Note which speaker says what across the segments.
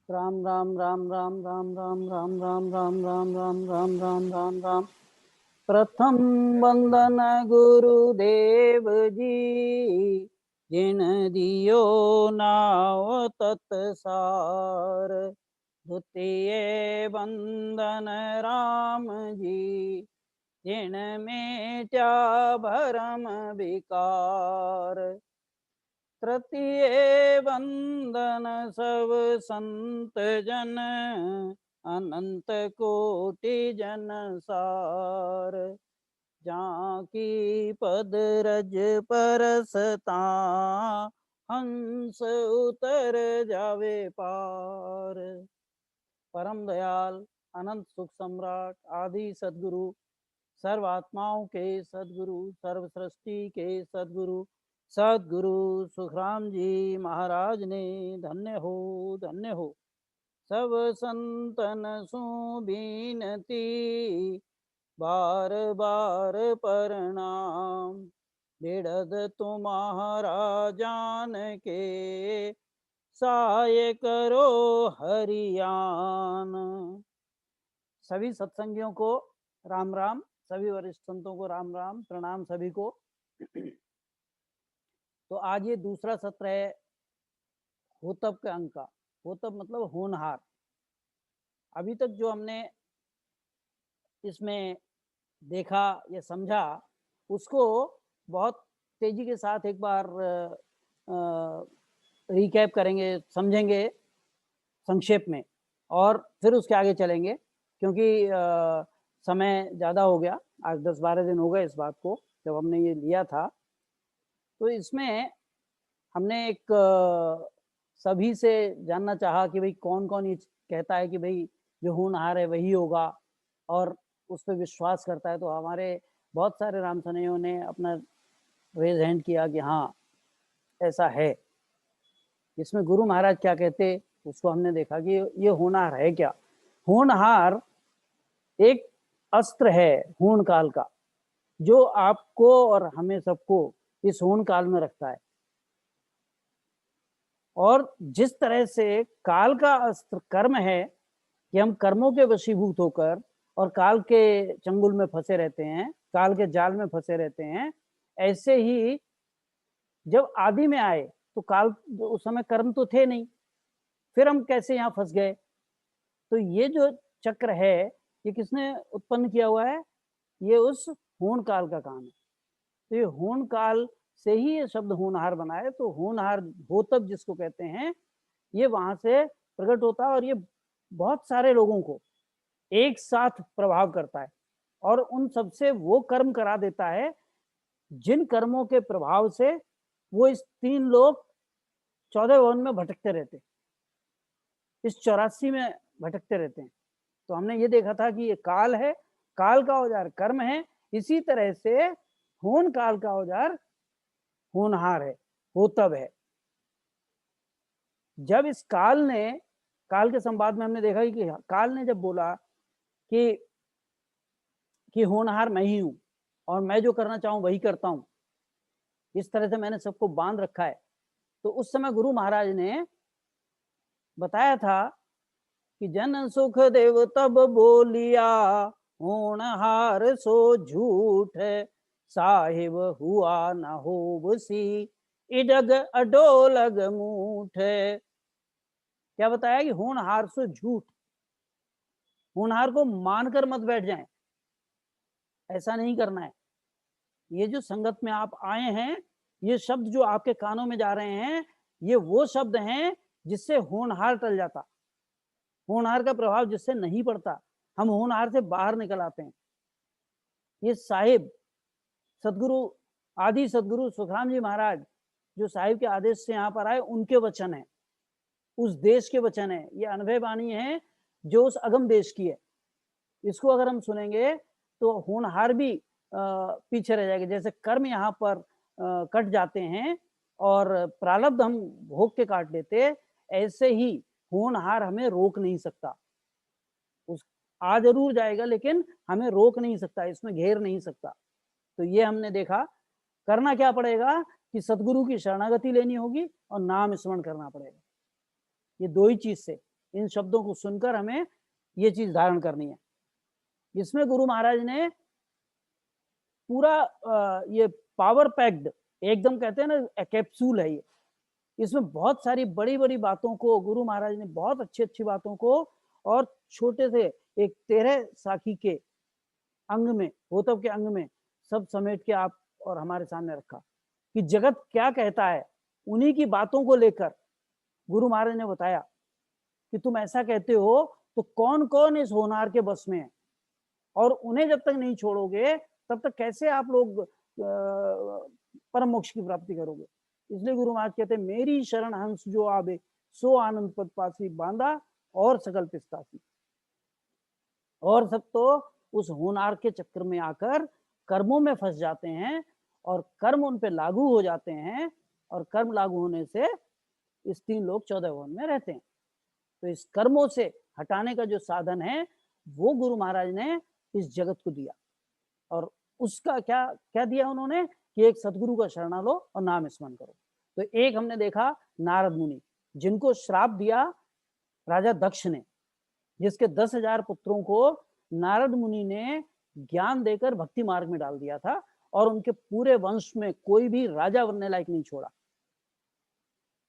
Speaker 1: राम राम राम राम राम राम राम राम राम राम राम राम राम राम राम। प्रथम वंदन गुरुदेव जी, जिन दियो नाव तत्सार। द्वितीय वंदन राम जी, जिन मेट्या भरम विकार। तृतीय वंदन सब संत जन, अनंत कोटि जन सार। जाकी पद रज परसता, हंस उतर जावे पार। परम दयाल अनंत सुख सम्राट आदि सदगुरु, सर्व आत्माओं के सदगुरु, सर्व सृष्टि के सदगुरु, सदगुरु सुखराम जी महाराज ने धन्य हो धन्य हो। सब संतन सु बीनती, बार बार प्रणाम। बिड़द तुम्हारा जान के, साय करो हरियान। सभी सत्संगियों को राम राम, सभी वरिष्ठ संतों को राम राम, प्रणाम सभी को। तो आज ये दूसरा सत्र है होतब के अंक का। होतब मतलब होनहार। अभी तक जो हमने इसमें देखा या समझा, उसको बहुत तेजी के साथ एक बार रिकैप करेंगे, समझेंगे संक्षेप में, और फिर उसके आगे चलेंगे, क्योंकि समय ज़्यादा हो गया। आज 10-12 दिन हो गए इस बात को जब हमने ये लिया था। तो इसमें हमने एक सभी से जानना चाहा कि भाई कौन कौन ये कहता है कि भाई जो होनहार है वही होगा, और उस पर विश्वास करता है। तो हमारे बहुत सारे राम सनेहियों ने अपना रेज हैंड किया कि हाँ ऐसा है। इसमें गुरु महाराज क्या कहते उसको हमने देखा कि ये होनहार है क्या। होनहार एक अस्त्र है होन काल का, जो आपको और हमें सबको इस होन काल में रखता है। और जिस तरह से काल का अस्त्र कर्म है कि हम कर्मों के वशीभूत होकर और काल के चंगुल में फंसे रहते हैं, काल के जाल में फंसे रहते हैं, ऐसे ही जब आदि में आए तो काल, उस समय कर्म तो थे नहीं, फिर हम कैसे यहाँ फंस गए। तो ये जो चक्र है ये किसने उत्पन्न किया हुआ है? ये उस होन काल का काम है। तो ये होन काल से ही ये शब्द होनहार बना है। तो होनहार, होतब जिसको कहते हैं, ये वहां से प्रकट होता है, और ये बहुत सारे लोगों को एक साथ प्रभाव करता है, और उन सबसे वो कर्म करा देता है जिन कर्मों के प्रभाव से वो इस 3 लोग 14 वन में भटकते रहते, इस 84 में भटकते रहते हैं। तो हमने ये देखा था कि ये काल है, काल का औजार कर्म है। इसी तरह से होन काल का औजार होनहार है, होतब है। जब इस काल ने, काल के संवाद में हमने देखा कि काल ने जब बोला कि होनहार मैं ही हूं और मैं जो करना चाहूं वही करता हूं, इस तरह से मैंने सबको बांध रखा है, तो उस समय गुरु महाराज ने बताया था कि जन सुख देव तब बोलिया, होनहार सो झूठ, साहिब हुआ न होबसी, इडग अडोलग मूठ। क्या बताया कि होनहार सो झूठ, होनहार को मानकर मत बैठ जाएं, ऐसा नहीं करना है। ये जो संगत में आप आए हैं, ये शब्द जो आपके कानों में जा रहे हैं, ये वो शब्द हैं जिससे होनहार टल जाता, होनहार का प्रभाव जिससे नहीं पड़ता, हम होनहार से बाहर निकल आते हैं। ये साहिब सदगुरु, आदि सदगुरु सुखराम जी महाराज जो साहिब के आदेश से यहाँ पर आए, उनके वचन है, उस देश के वचन है। ये अनुभव वाणी है जो उस अगम देश की है। इसको अगर हम सुनेंगे तो होनहार भी पीछे रह जाएगा। जैसे कर्म यहाँ पर कट जाते हैं और प्रारब्ध हम भोग के काट लेते, ऐसे ही होनहार हमें रोक नहीं सकता। उस आ जरूर जाएगा लेकिन हमें रोक नहीं सकता, इसमें घेर नहीं सकता। तो ये हमने देखा। करना क्या पड़ेगा कि सदगुरु की शरणागति लेनी होगी और नाम स्मरण करना पड़ेगा। ये दो ही चीज से, इन शब्दों को सुनकर हमें ये चीज धारण करनी है। इसमें गुरु महाराज ने पूरा ये पावर पैक्ड, एकदम कहते हैं ना कैप्सूल है ये। इसमें बहुत सारी बड़ी बड़ी बातों को गुरु महाराज ने, बहुत अच्छी अच्छी बातों को, और छोटे से एक 13 साखी के अंग में, होतव के अंग में सब समेट के आप और हमारे सामने रखा कि जगत क्या कहता है। उन्हीं की बातों को लेकर गुरु महाराज ने बताया कि तुम ऐसा कहते हो तो कौन कौन इस होनहार के बस में है, और उन्हें जब तक नहीं छोड़ोगे तब तक कैसे आप लोग परम मोक्ष की प्राप्ति करोगे। इसलिए गुरु महाराज कहते हैं, मेरी शरण हंस जो आवे सो आनंद पद पासी, बांधा और सकल पिस्तासी। और सब तो उस होनहार के चक्कर में आकर कर्मों में फंस जाते हैं, और कर्म उन पे लागू हो जाते हैं, और कर्म लागू होने से इस 3 लोग 14 भवन में रहते हैं। तो इस कर्मों से हटाने का जो साधन है वो गुरु महाराज ने इस जगत को दिया। और उसका क्या क्या दिया उन्होंने कि एक सदगुरु का शरणा लो और नाम स्मरण करो। तो एक हमने देखा नारद मुनि, जिनको श्राप दिया राजा दक्ष ने, जिसके 10,000 पुत्रों को नारद मुनि ने ज्ञान देकर भक्ति मार्ग में डाल दिया था, और उनके पूरे वंश में कोई भी राजा बनने लायक नहीं छोड़ा,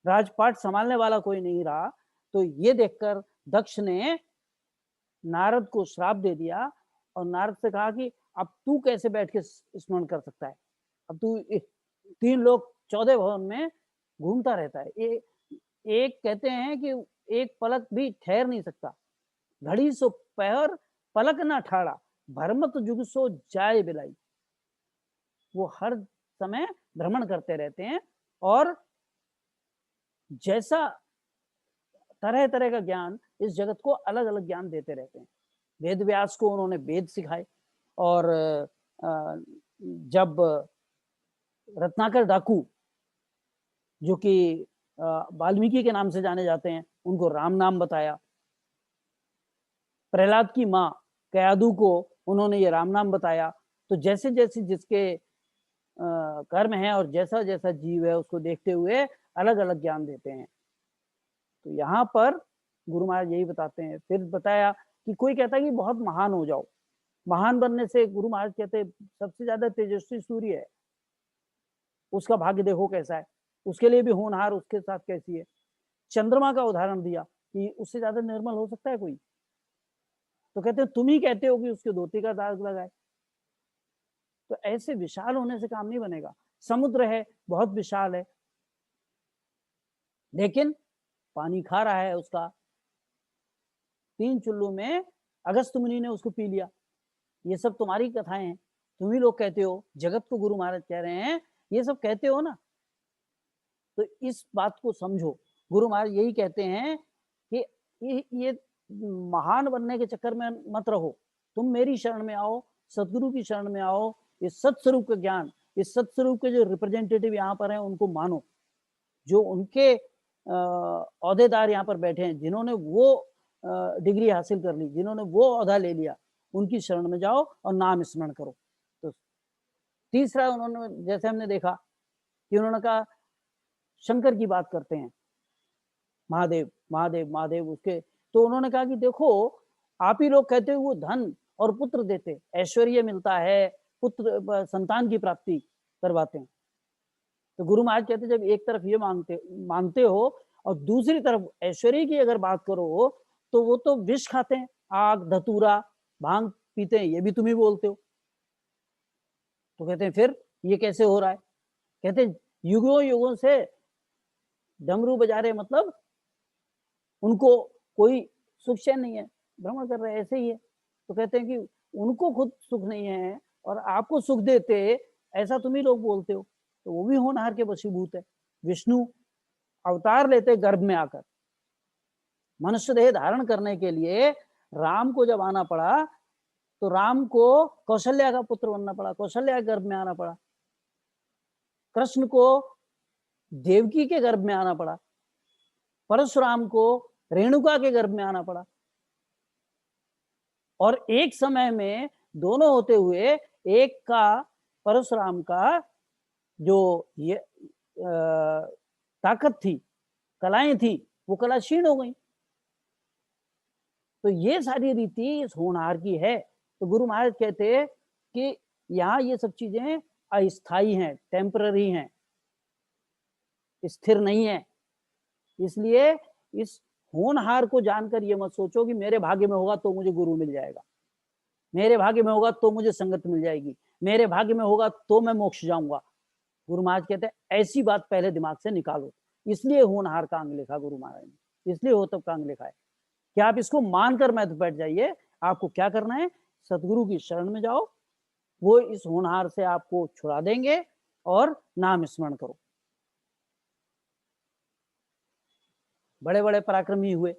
Speaker 1: राजपाट संभालने वाला कोई नहीं रहा। तो ये देखकर दक्ष ने नारद को श्राप दे दिया, और नारद से कहा कि अब तू कैसे बैठ के स्मरण कर सकता है, अब तू 3 लोग 14 भवन में घूमता रहता है। एक कहते हैं कि एक पलक भी ठहर नहीं सकता, घड़ी सो पहर पलक ना ठाड़ा, भरमत जुग सो जाए बिलाई। वो हर समय भ्रमण करते रहते हैं, और जैसा तरह तरह का ज्ञान, इस जगत को अलग अलग ज्ञान देते रहते हैं। वेद व्यास को उन्होंने वेद सिखाए, और जब रत्नाकर डाकू, जो कि वाल्मीकि के नाम से जाने जाते हैं, उनको राम नाम बताया। प्रहलाद की माँ कयादू को उन्होंने ये राम नाम बताया। तो जैसे जैसे जिसके कर्म है और जैसा जैसा जीव है, उसको देखते हुए अलग अलग ज्ञान देते हैं। तो यहाँ पर गुरु महाराज यही बताते हैं। फिर बताया कि कोई कहता है कि बहुत महान हो जाओ, महान बनने से गुरु महाराज कहते हैं सबसे ज्यादा तेजस्वी सूर्य है, उसका भाग्य देखो कैसा है, उसके लिए भी होनहार उसके साथ कैसी है। चंद्रमा का उदाहरण दिया कि उससे ज्यादा निर्मल हो सकता है कोई। तो कहते हैं तुम ही कहते हो कि उसके धोती का दाग लगाए। तो ऐसे विशाल होने से काम नहीं बनेगा। समुद्र है, बहुत विशाल है, लेकिन पानी खा रहा है उसका। 3 चुल्लू में अगस्त मुनि ने उसको पी लिया। ये सब तुम्हारी कथाएं हैं, तुम ही लोग कहते हो, जगत को गुरु महाराज कह रहे हैं, ये सब कहते हो ना। तो इस बात को समझो। गुरु महाराज यही कहते हैं कि ये महान बनने के चक्कर में मत रहो, तुम मेरी शरण में आओ, सदगुरु की शरण में आओ। इस सत्स्वरूप का ज्ञान, इस सत्स्वरूप के जो रिप्रेजेंटेटिव यहाँ पर हैं, उनको मानो, जो उनके औहदेदार यहाँ पर बैठे हैं, जिन्होंने वो डिग्री हासिल कर ली, जिन्होंने वो औहदा ले लिया, उनकी शरण में जाओ और नाम स्मरण करो। तो तीसरा उन्होंने, जैसे हमने देखा कि उन्होंने कहा शंकर की बात करते हैं, महादेव महादेव महादेव उसके। तो उन्होंने कहा कि देखो, आप ही लोग कहते हो वो धन और पुत्र देते, ऐश्वर्य मिलता है, पुत्र संतान की प्राप्ति करवाते हैं। तो गुरु महाराज कहते जब एक तरफ ये मानते हो और दूसरी तरफ ऐश्वर्य की अगर बात करो, तो वो तो विष खाते हैं, आग धतूरा भांग पीते हैं, ये भी तुम ही बोलते हो। तो कहते हैं फिर ये कैसे हो रहा है। कहते हैं युगों युगों से डमरू बजा रहे, मतलब उनको कोई सुख चैन नहीं है, भ्रमण कर रहे हैं, ऐसे ही है। तो कहते हैं कि उनको खुद सुख नहीं है और आपको सुख देते, ऐसा तुम ही लोग बोलते हो। तो वो भी होनहार के वशीभूत है। विष्णु अवतार लेते गर्भ में आकर, मनुष्य देह धारण करने के लिए राम को जब आना पड़ा, तो राम को कौशल्या का पुत्र बनना पड़ा, कौशल्या के गर्भ में आना पड़ा। कृष्ण को देवकी के गर्भ में आना पड़ा, परशुराम को रेणुका के गर्भ में आना पड़ा। और एक समय में दोनों होते हुए, एक का परशुराम का जो ये ताकत थी, कलाएं थी, वो कला क्षीण हो गई। तो ये सारी रीति इस होनहार की है। तो गुरु महाराज कहते कि यहाँ ये सब चीजें अस्थाई हैं, टेम्पररी हैं, स्थिर नहीं है। इसलिए इस होनहार को जानकर ये मत सोचो कि मेरे भाग्य में होगा तो मुझे गुरु मिल जाएगा, मेरे भाग्य में होगा तो मुझे संगत मिल जाएगी, मेरे भाग्य में होगा तो मैं मोक्ष जाऊंगा। गुरु महाराज कहते हैं ऐसी बात पहले दिमाग से निकालो। इसलिए होनहार का अंग लिखा गुरु महाराज ने, इसलिए होतब का अंग लिखा है कि आप इसको मानकर मैं तो बैठ जाइए। आपको क्या करना है, सतगुरु की शरण में जाओ, वो इस होनहार से आपको छुड़ा देंगे और नाम स्मरण करो। बड़े बड़े पराक्रमी हुए,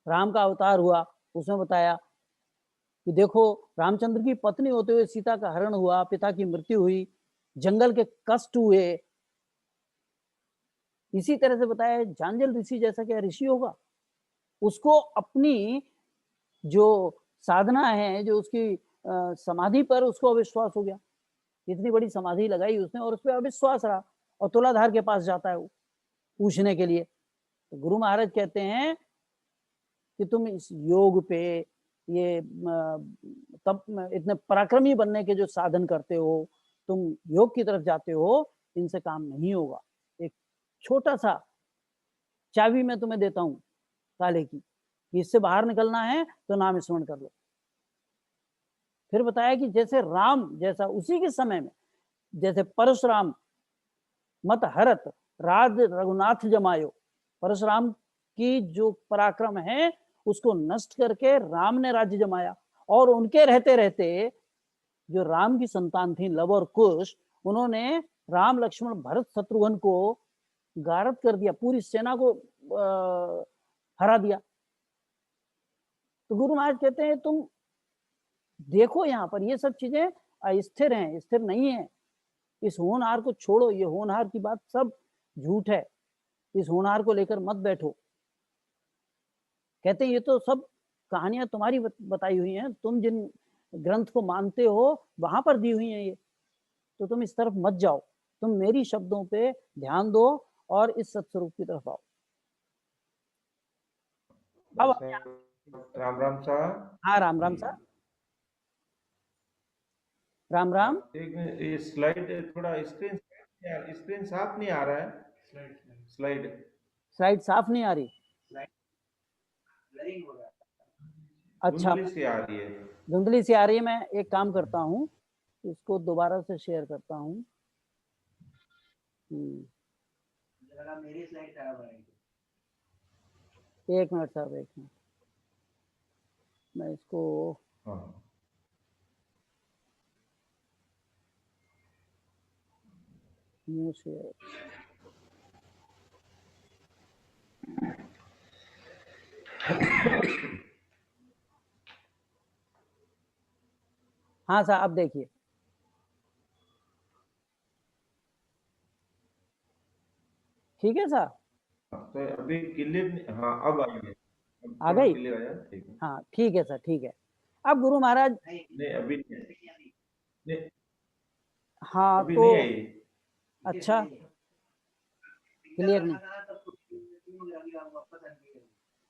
Speaker 1: राम का अवतार हुआ, उसमें बताया कि देखो रामचंद्र की पत्नी होते हुए सीता का हरण हुआ, पिता की मृत्यु हुई, जंगल के कष्ट हुए। इसी तरह से बताया जांजल ऋषि जैसा क्या ऋषि होगा, उसको अपनी जो साधना है, जो उसकी समाधि पर उसको अविश्वास हो गया। इतनी बड़ी समाधि लगाई उसने और उस पर अविश्वास रहा, और तुलाधार के पास जाता है वो पूछने के लिए। तो गुरु महाराज कहते हैं कि तुम इस योग पे ये तब इतने पराक्रमी बनने के जो साधन करते हो, तुम योग की तरफ जाते हो, इनसे काम नहीं होगा। एक छोटा सा चाबी मैं तुम्हें देता हूं ताले की, इससे बाहर निकलना है तो नाम स्मरण कर लो। फिर बताया कि जैसे राम जैसा उसी के समय में, जैसे परशुराम मत हरत राज रघुनाथ जमायो, परशुराम की जो पराक्रम है उसको नष्ट करके राम ने राज्य जमाया। और उनके रहते रहते जो राम की संतान थी लव और कुश, उन्होंने राम लक्ष्मण भरत शत्रुघ्न को गारद कर दिया, पूरी सेना को हरा दिया। तो गुरु महाराज कहते हैं तुम देखो यहाँ पर ये सब चीजें अस्थिर हैं, स्थिर नहीं है। इस होनहार को छोड़ो, ये होनहार की बात सब झूठ है, इस होनहार को लेकर मत बैठो। कहते हैं ये तो सब कहानियां तुम्हारी बताई हुई हैं, तुम जिन ग्रंथ को मानते हो वहां पर दी हुई हैं ये, तो तुम इस तरफ मत जाओ, तुम मेरी शब्दों पे ध्यान दो और इस सत्स्वरूप की तरफ आओ। अब
Speaker 2: राम राम साहब।
Speaker 1: हाँ राम राम साहब, राम राम।
Speaker 2: एक ये स्लाइड थोड़ा स्क्रीन साफ नहीं आ रहा है। स्लाइड
Speaker 1: स्लाइड साफ नहीं आ रही, अच्छा
Speaker 2: धुंधली सी आ रही है।
Speaker 1: धुंधली सी आ रही है। मैं एक काम करता हूँ, इसको दोबारा से शेयर करता हूँ। मेरी स्लाइड खराब है, एक मिनट साहब, एक मिनट, मैं इसको न्यू शेयर। हाँ साहब अब देखिए, ठीक है साहब।
Speaker 2: तो अभी क्लियर, हाँ अब आई है,
Speaker 1: आ गई,
Speaker 2: क्लियर आया, ठीक है।
Speaker 1: हाँ ठीक है सर, ठीक है। अब गुरु महाराज,
Speaker 2: नहीं अभी नहीं,
Speaker 1: हाँ
Speaker 2: अभी
Speaker 1: तो
Speaker 2: नहीं आई।
Speaker 1: अच्छा क्लियर नहीं।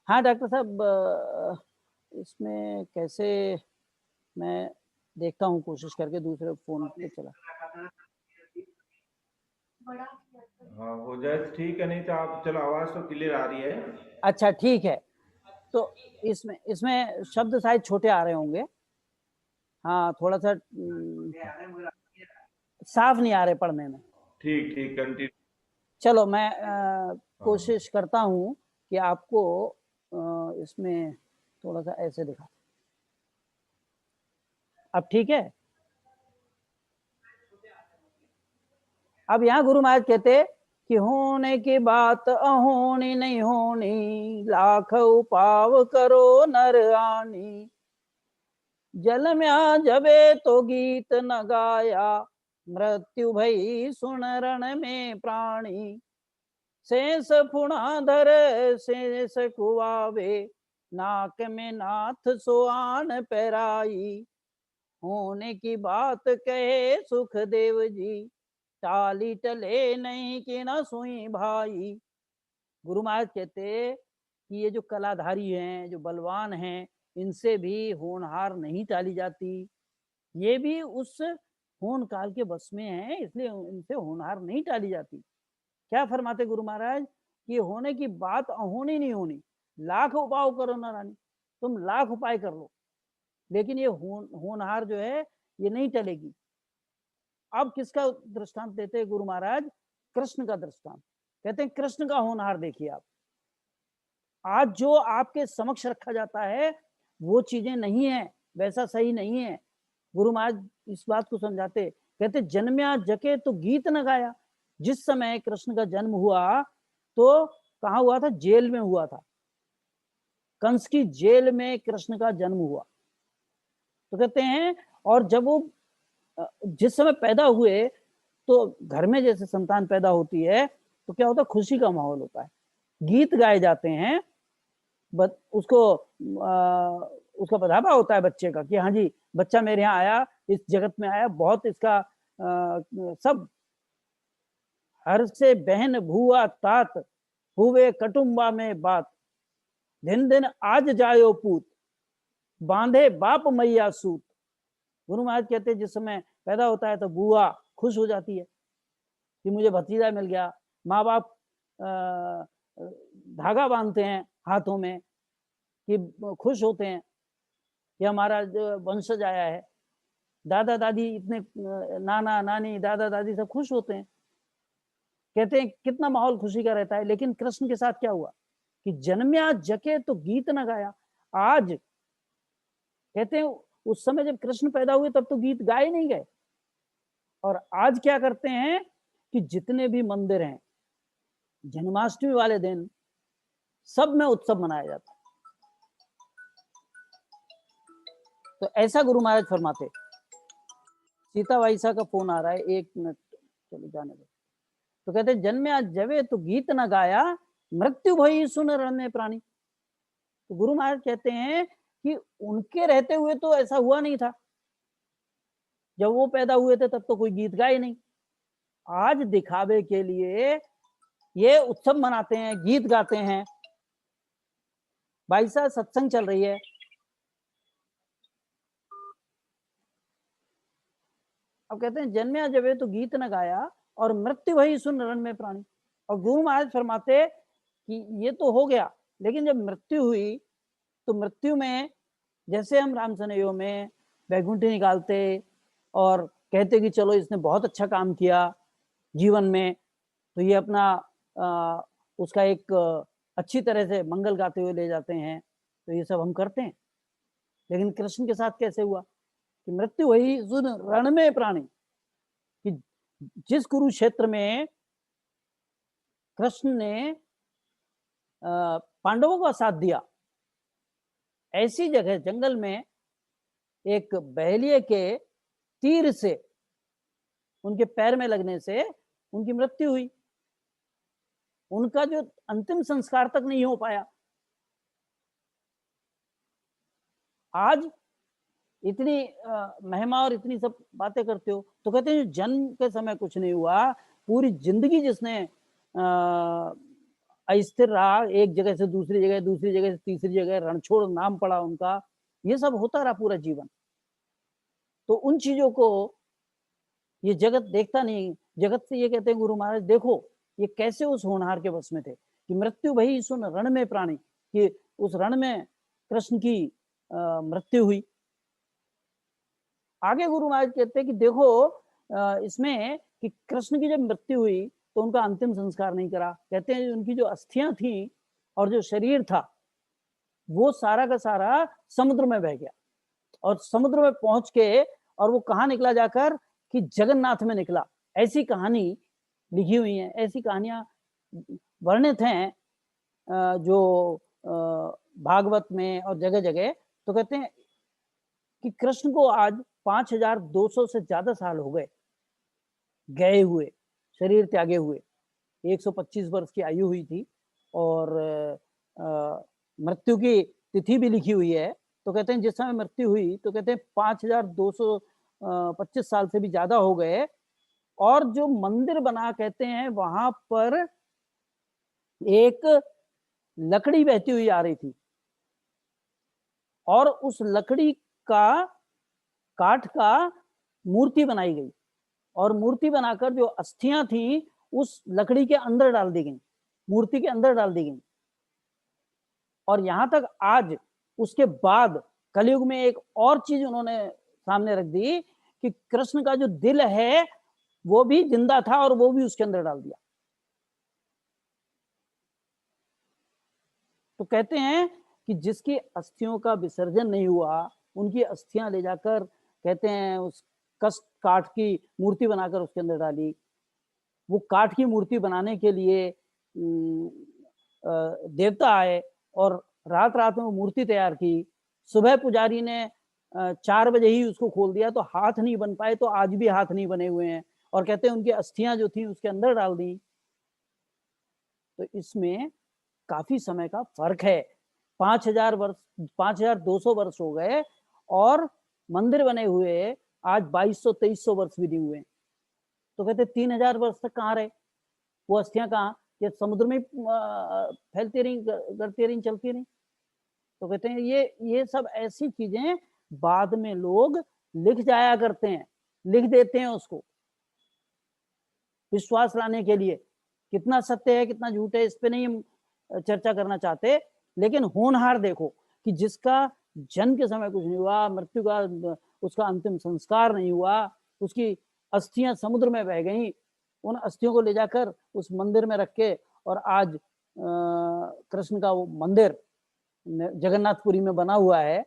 Speaker 1: हाँ डॉक्टर साहब, इसमें कैसे, मैं देखता हूँ कोशिश करके दूसरे फोन पे चला।
Speaker 2: हाँ हो जाए तो ठीक है, नहीं तो आप चलो, आवाज तो क्लियर आ रही है।
Speaker 1: अच्छा ठीक है, तो इसमें इसमें शब्द शायद छोटे आ रहे होंगे, हाँ थोड़ा सा साफ नहीं आ रहे पढ़ने में।
Speaker 2: ठीक ठीक कंटिन्यू।
Speaker 1: चलो मैं
Speaker 2: हाँ
Speaker 1: कोशिश करता हूँ कि आपको इसमें थोड़ा सा ऐसे दिखा। अब ठीक है। अब यहाँ गुरु महाराज कहते कि होने की बात अहोनी नहीं होनी, लाख उपाव करो नर आनी, जल में जबे तो गीत न गाया, मृत्यु भई सुन रण में प्राणी, शेष फुणाधर शेष कुआवे, नाक में नाथ सोआन पैराई, होने की बात कहे सुखदेव जी, टाली टले नहीं कि न सुई भाई। गुरु महाराज कहते कि ये जो कलाधारी हैं, जो बलवान हैं, इनसे भी होनहार नहीं टाली जाती। ये भी उस होन काल के बस में हैं, इसलिए इनसे होनहार नहीं टाली जाती। क्या फरमाते गुरु महाराज कि होने की बात अहोनी नहीं होनी, लाख उपाय करो ना रानी, तुम लाख उपाय कर लो, लेकिन ये होनहार जो है ये नहीं टलेगी। अब किसका दृष्टांत देते हैं गुरु महाराज? कृष्ण का दृष्टांत। कहते हैं कृष्ण का होनहार देखिए आप। आज जो आपके समक्ष रखा जाता है वो चीजें नहीं है, वैसा सही नहीं है। गुरु महाराज इस बात को समझाते, कहते जन्म्या जके तो गीत न गाया। जिस समय कृष्ण का जन्म हुआ तो कहाँ हुआ था? जेल में हुआ था। कंस की जेल में कृष्ण का जन्म हुआ। तो कहते हैं, और जब वो जिस समय पैदा हुए तो घर में जैसे संतान पैदा होती है तो क्या होता है? खुशी का माहौल होता है, गीत गाए जाते हैं, उसको उसका बधावा होता है बच्चे का कि हाँ जी बच्चा मेरे यहाँ आया, इस जगत में आया, बहुत इसका सब हर से बहन भुआ तात हुए कटुम्बा में बात, दिन दिन आज जायो पूत बांधे बाप मैया सूत। गुरु महाराज कहते हैं जिस समय पैदा होता है तो बुआ खुश हो जाती है कि मुझे भतीजा मिल गया। माँ बाप धागा बांधते हैं हाथों में कि खुश होते हैं कि हमारा वंशज आया है। दादा दादी इतने, नाना नानी दादा दादी सब खुश होते हैं। कहते हैं कितना माहौल खुशी का रहता है। लेकिन कृष्ण के साथ क्या हुआ कि जन्म्या जके तो गीत न गाया। आज कहते हैं उस समय जब कृष्ण पैदा हुए तब तो गीत गाए नहीं गए, और आज क्या करते हैं कि जितने भी मंदिर हैं जन्माष्टमी वाले दिन सब में उत्सव मनाया जाता है। तो ऐसा गुरु महाराज फरमाते। सीता वाईसा का फोन आ रहा है, 1 मिनट, चलो जाने दो। तो कहते जन्म्या जवे तो गीत न गाया, मृत्यु भई सुन रण में प्राणी। तो गुरु महाराज कहते हैं कि उनके रहते हुए तो ऐसा हुआ नहीं था, जब वो पैदा हुए थे तब तो कोई गीत गाए नहीं। आज दिखावे के लिए ये उत्सव मनाते हैं, गीत गाते हैं। भाई साहब सत्संग चल रही है, अब कहते हैं जन्म्या जबे तो गीत न गाया और मृत्यु भई सुन रण में प्राणी। और गुरु महाराज फरमाते कि ये तो हो गया, लेकिन जब मृत्यु हुई तो मृत्यु में जैसे हम रामसनयो में बैकुंठी निकालते और कहते कि चलो इसने बहुत अच्छा काम किया जीवन में, तो ये अपना उसका एक अच्छी तरह से मंगल गाते हुए ले जाते हैं, तो ये सब हम करते हैं। लेकिन कृष्ण के साथ कैसे हुआ कि मृत्यु वही सुन रण में प्राणी, कि जिस कुरुक्षेत्र में कृष्ण ने पांडवों का साथ दिया, ऐसी जगह जंगल में एक बहेलिए के तीर से उनके पैर में लगने से उनकी मृत्यु हुई। उनका जो अंतिम संस्कार तक नहीं हो पाया। आज इतनी महिमा और इतनी सब बातें करते हो, तो कहते हैं जन्म के समय कुछ नहीं हुआ, पूरी जिंदगी जिसने अस्थिर रहा, एक जगह से दूसरी जगह, दूसरी जगह से तीसरी जगह, रणछोड़ नाम पड़ा उनका, ये सब होता रहा पूरा जीवन। तो उन चीजों को ये जगत देखता नहीं। जगत से ये कहते हैं गुरु महाराज देखो ये कैसे उस होनहार के बस में थे कि मृत्यु भई सुन रण में प्राणी, कि उस रण में कृष्ण की मृत्यु हुई। आगे गुरु महाराज कहते हैं कि देखो इसमें कि कृष्ण की जब मृत्यु हुई तो उनका अंतिम संस्कार नहीं करा। कहते हैं उनकी जो अस्थियां थी और जो शरीर था वो सारा का सारा समुद्र में बह गया, और समुद्र में पहुंच के और वो कहाँ निकला जाकर कि जगन्नाथ में निकला। ऐसी कहानी लिखी हुई है, ऐसी कहानियां वर्णित हैं जो भागवत में और जगह जगह। तो कहते हैं कि कृष्ण को आज 5200 से ज्यादा साल हो गए गए हुए, शरीर त्यागे हुए। 125 वर्ष की आयु हुई थी और मृत्यु की तिथि भी लिखी हुई है। तो कहते हैं जिस समय मृत्यु हुई तो कहते हैं 5225 साल से भी ज्यादा हो गए। और जो मंदिर बना कहते हैं वहां पर एक लकड़ी बहती हुई आ रही थी और उस लकड़ी का काठ का मूर्ति बनाई गई और मूर्ति बनाकर जो अस्थियां थी उस लकड़ी के अंदर डाल दी गई, मूर्ति के अंदर डाल दी गई। और यहां तक आज उसके बाद कलयुग में एक और चीज उन्होंने सामने रख दी कि कृष्ण का जो दिल है वो भी जिंदा था और वो भी उसके अंदर डाल दिया। तो कहते हैं कि जिसकी अस्थियों का विसर्जन नहीं हुआ उनकी अस्थियां ले जाकर कहते हैं उस काठ की मूर्ति बनाकर उसके अंदर डाली। वो काठ की मूर्ति बनाने के लिए देवता आए और रात रात में वो मूर्ति तैयार की। सुबह पुजारी ने 4 बजे ही उसको खोल दिया तो हाथ नहीं बन पाए, तो आज भी हाथ नहीं बने हुए हैं। और कहते हैं उनकी अस्थियां जो थी उसके अंदर डाल दी। तो इसमें काफी समय का फर्क है। 5000 वर्ष, 5200 वर्ष हो गए और मंदिर बने हुए आज 2200-2300 वर्ष भी नहीं हुए। तो कहते 3000 वर्ष तक कहाँ रहे वो अस्थियां? कहाँ? ये समुद्र में फैलती रही, गड़ती रही, चलती रही। तो कहते हैं ये सब ऐसी चीजें बाद में लोग लिख जाया करते हैं, लिख देते हैं उसको विश्वास लाने के लिए। कितना सत्य है कितना झूठ है इस पे नहीं हम चर्चा करना चाहते, लेकिन होनहार देखो कि जिसका जन्म के समय कुछ नहीं हुआ, मृत्यु का उसका अंतिम संस्कार नहीं हुआ, उसकी अस्थियां समुद्र में बह गई, उन अस्थियों को ले जाकर उस मंदिर में रख के और आज कृष्ण का वो मंदिर जगन्नाथपुरी में बना हुआ है।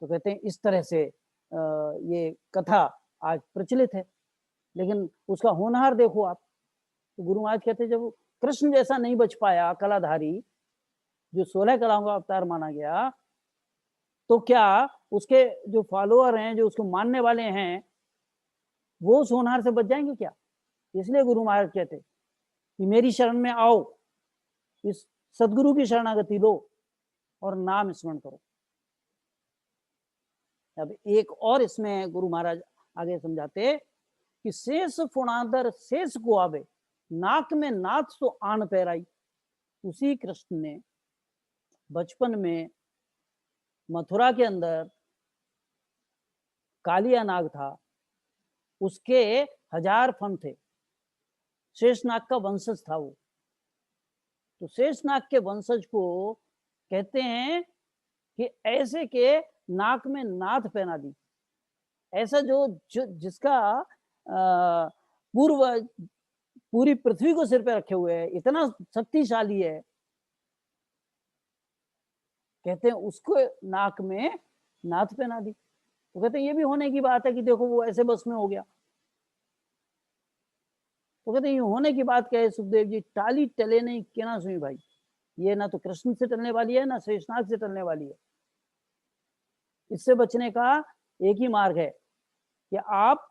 Speaker 1: तो कहते हैं इस तरह से ये कथा आज प्रचलित है। लेकिन उसका होनहार देखो आप। तो गुरु महाराज कहते हैं जब कृष्ण जैसा नहीं बच पाया कलाधारी, जो 16 कलाओं का अवतार माना गया, तो क्या उसके जो फॉलोअर हैं, जो उसको मानने वाले हैं, वो उस होनहार से बच जाएंगे क्या? इसलिए गुरु महाराज कहते कि मेरी शरण में आओ, इस सदगुरु की शरणागति लो और नाम स्मरण करो। अब एक और इसमें गुरु महाराज आगे समझाते कि शेष फुणादर शेष को आवे, नाक में नाथ सो आन पैराई। उसी कृष्ण ने बचपन में मथुरा के अंदर कालिया नाग था, उसके 1000 फन थे, शेषनाग का वंशज था वो। तो शेषनाग के वंशज को कहते हैं कि ऐसे के नाक में नाथ पहना दी। ऐसा जो जिसका पूरी पृथ्वी को सिर पे रखे हुए है, इतना शक्तिशाली है, कहते हैं उसको नाक में नाथ पहना दी। तो कहते हैं ये भी होने की बात है कि देखो वो ऐसे बस में हो गया। तो कहते हैं ये होने की बात क्या है सुखदेव जी? टाली टले नहीं कहना सुनी भाई, ये ना तो कृष्ण से टलने वाली है ना शेषनाग से टलने वाली है। इससे बचने का एक ही मार्ग है कि आप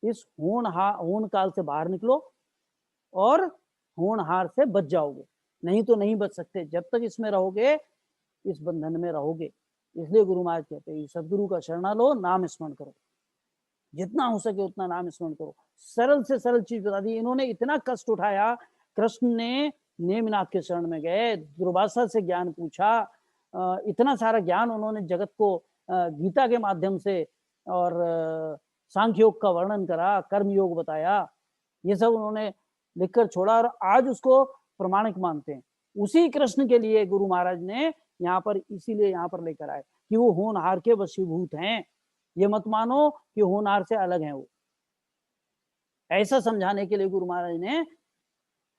Speaker 1: इस होन काल से बाहर निकलो और होनहार से बच जाओगे, नहीं तो नहीं बच सकते। जब तक इसमें रहोगे इस बंधन में रहोगे। इसलिए गुरु महाराज कहते हैं सदगुरु का शरणा लो, नाम स्मरण करो, जितना हो सके उतना नाम स्मरण करो। सरल से सरल चीज बता दी इन्होंने। इतना कष्ट उठाया, कृष्ण ने नेमिनाथ के शरण में गए, दुर्वासा से ज्ञान पूछा, इतना सारा ज्ञान उन्होंने जगत को गीता के माध्यम से और सांख्य योग का वर्णन करा, कर्म योग बताया, ये सब उन्होंने लिखकर छोड़ा और आज उसको प्रमाणिक मानते हैं। उसी कृष्ण के लिए गुरु महाराज ने यहाँ पर इसीलिए यहाँ पर लेकर आए कि वो होनहार के वशीभूत हैं। ये मत मानो कि होनहार से अलग हैं वो। ऐसा समझाने के लिए गुरु महाराज ने